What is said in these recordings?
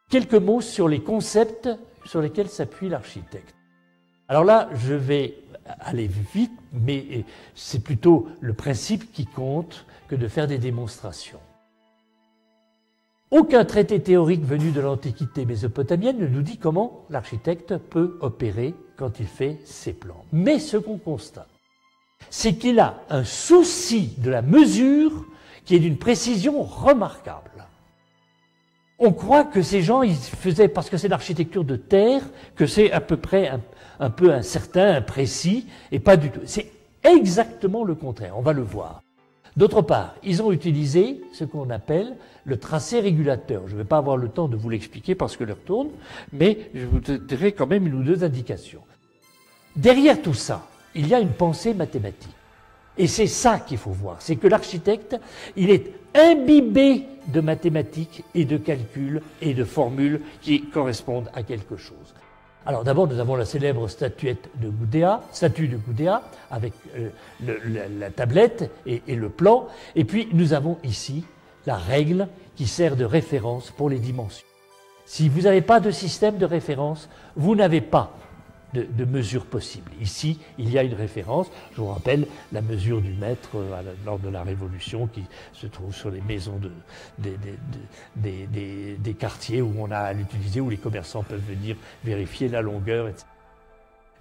Quelques mots sur les concepts sur lesquels s'appuie l'architecte. Alors là, je vais aller vite, mais c'est plutôt le principe qui compte que de faire des démonstrations. Aucun traité théorique venu de l'Antiquité mésopotamienne ne nous dit comment l'architecte peut opérer quand il fait ses plans. Mais ce qu'on constate, c'est qu'il a un souci de la mesure qui est d'une précision remarquable. On croit que ces gens, ils faisaient, parce que c'est l'architecture de terre, que c'est à peu près un peu incertain, imprécis, et pas du tout. C'est exactement le contraire, on va le voir. D'autre part, ils ont utilisé ce qu'on appelle le tracé régulateur. Je ne vais pas avoir le temps de vous l'expliquer parce que l'heure tourne, mais je vous donnerai quand même une ou deux indications. Derrière tout ça, il y a une pensée mathématique. Et c'est ça qu'il faut voir, c'est que l'architecte, il est imbibé de mathématiques et de calculs et de formules qui correspondent à quelque chose. Alors d'abord, nous avons la célèbre statue de Gudea avec la tablette et le plan. Et puis nous avons ici la règle qui sert de référence pour les dimensions. Si vous n'avez pas de système de référence, vous n'avez pas de mesure possible. Ici, il y a une référence. Je vous rappelle la mesure du mètre lors de la Révolution qui se trouve sur les maisons des quartiers où on a à l'utiliser, où les commerçants peuvent venir vérifier la longueur, etc.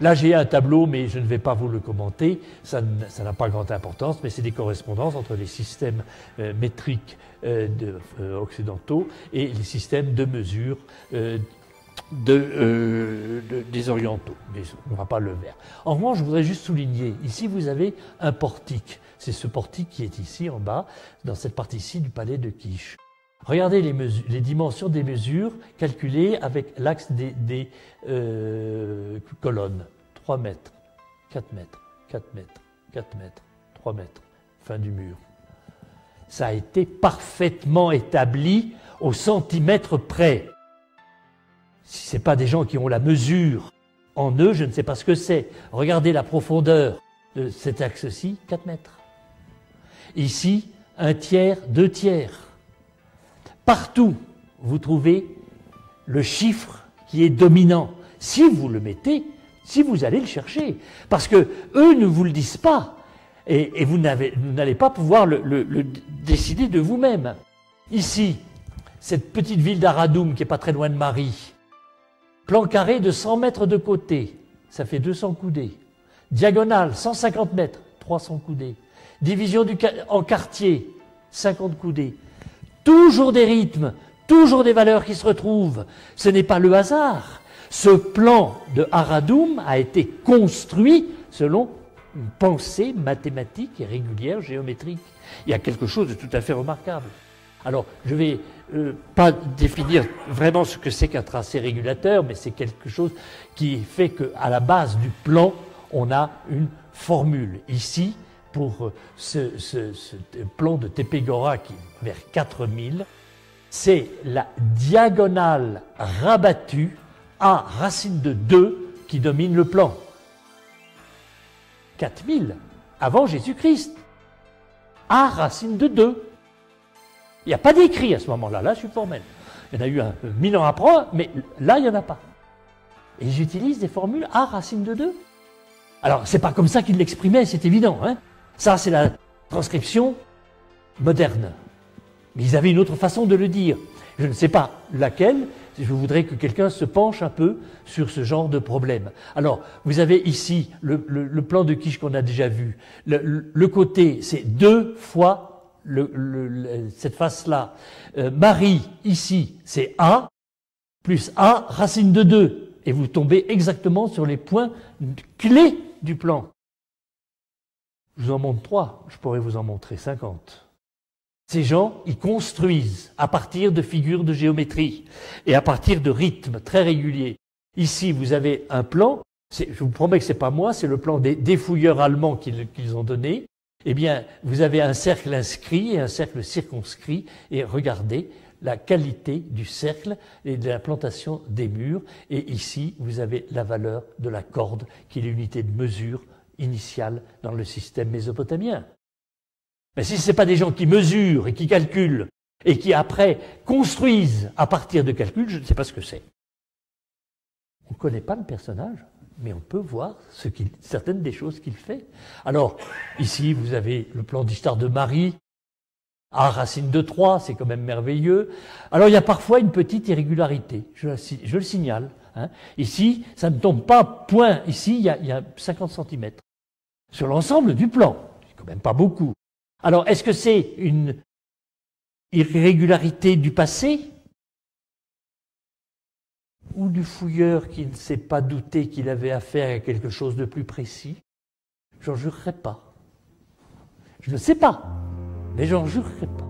Là, j'ai un tableau, mais je ne vais pas vous le commenter. Ça n'a pas grande importance, mais c'est des correspondances entre les systèmes métriques occidentaux et les systèmes de mesure des orientaux, mais on ne va pas le faire. En revanche, je voudrais juste souligner, ici vous avez un portique. C'est ce portique qui est ici en bas, dans cette partie-ci du palais de Kish. Regardez les dimensions des mesures calculées avec l'axe des colonnes. 3 mètres, 4 mètres, 4 mètres, 4 mètres, 3 mètres, fin du mur. Ça a été parfaitement établi au centimètre près. Si ce n'est pas des gens qui ont la mesure en eux, je ne sais pas ce que c'est. Regardez la profondeur de cet axe-ci, 4 mètres. Ici, 1 tiers, 2 tiers. Partout, vous trouvez le chiffre qui est dominant. Si vous le mettez, si vous allez le chercher. Parce que eux ne vous le disent pas. Et vous n'allez pas pouvoir le décider de vous-même. Ici, cette petite ville d'Aradoum qui n'est pas très loin de Marie. Plan carré de 100 mètres de côté, ça fait 200 coudées. Diagonale, 150 mètres, 300 coudées. Division en quartier, 50 coudées. Toujours des rythmes, toujours des valeurs qui se retrouvent. Ce n'est pas le hasard. Ce plan de Aradoum a été construit selon une pensée mathématique et régulière, géométrique. Il y a quelque chose de tout à fait remarquable. Alors, je ne vais pas définir vraiment ce que c'est qu'un tracé régulateur, mais c'est quelque chose qui fait qu'à la base du plan, on a une formule. Ici, pour ce plan de Tépégora qui est vers 4000, c'est la diagonale rabattue à racine de 2 qui domine le plan. 4000, avant Jésus-Christ, à racine de 2. Il n'y a pas d'écrit à ce moment-là, là je suis formel. Il y en a eu 1000 ans après, mais là il n'y en a pas. Et j'utilise des formules à racine de 2. Alors c'est pas comme ça qu'ils l'exprimaient, c'est évident. Hein. Ça c'est la transcription moderne. Mais ils avaient une autre façon de le dire. Je ne sais pas laquelle, je voudrais que quelqu'un se penche un peu sur ce genre de problème. Alors, vous avez ici le plan de Kish qu'on a déjà vu. Le côté, c'est 2 fois cette face-là. Marie, ici, c'est A, plus A, racine de 2. Et vous tombez exactement sur les points clés du plan. Je vous en montre 3, je pourrais vous en montrer 50. Ces gens, ils construisent à partir de figures de géométrie et à partir de rythmes très réguliers. Ici, vous avez un plan, je vous promets que ce n'est pas moi, c'est le plan des fouilleurs allemands qu'ils ont donné. Eh bien, vous avez un cercle inscrit et un cercle circonscrit, et regardez la qualité du cercle et de la plantation des murs. Et ici, vous avez la valeur de la corde, qui est l'unité de mesure initiale dans le système mésopotamien. Mais si ce n'est pas des gens qui mesurent et qui calculent et qui après construisent à partir de calculs, je ne sais pas ce que c'est. On ne connaît pas le personnage, mais on peut voir certaines des choses qu'il fait. Alors, ici, vous avez le plan d'histoire de Marie, à racine de 3, c'est quand même merveilleux. Alors, il y a parfois une petite irrégularité, je le signale. Hein. Ici, ça ne tombe pas point. Ici, il y a 50 cm. Sur l'ensemble du plan, c'est quand même pas beaucoup. Alors, est-ce que c'est une irrégularité du passé ou du fouilleur qui ne s'est pas douté qu'il avait affaire à quelque chose de plus précis? J'en jurerai pas. Je ne sais pas, mais j'en jurerai pas.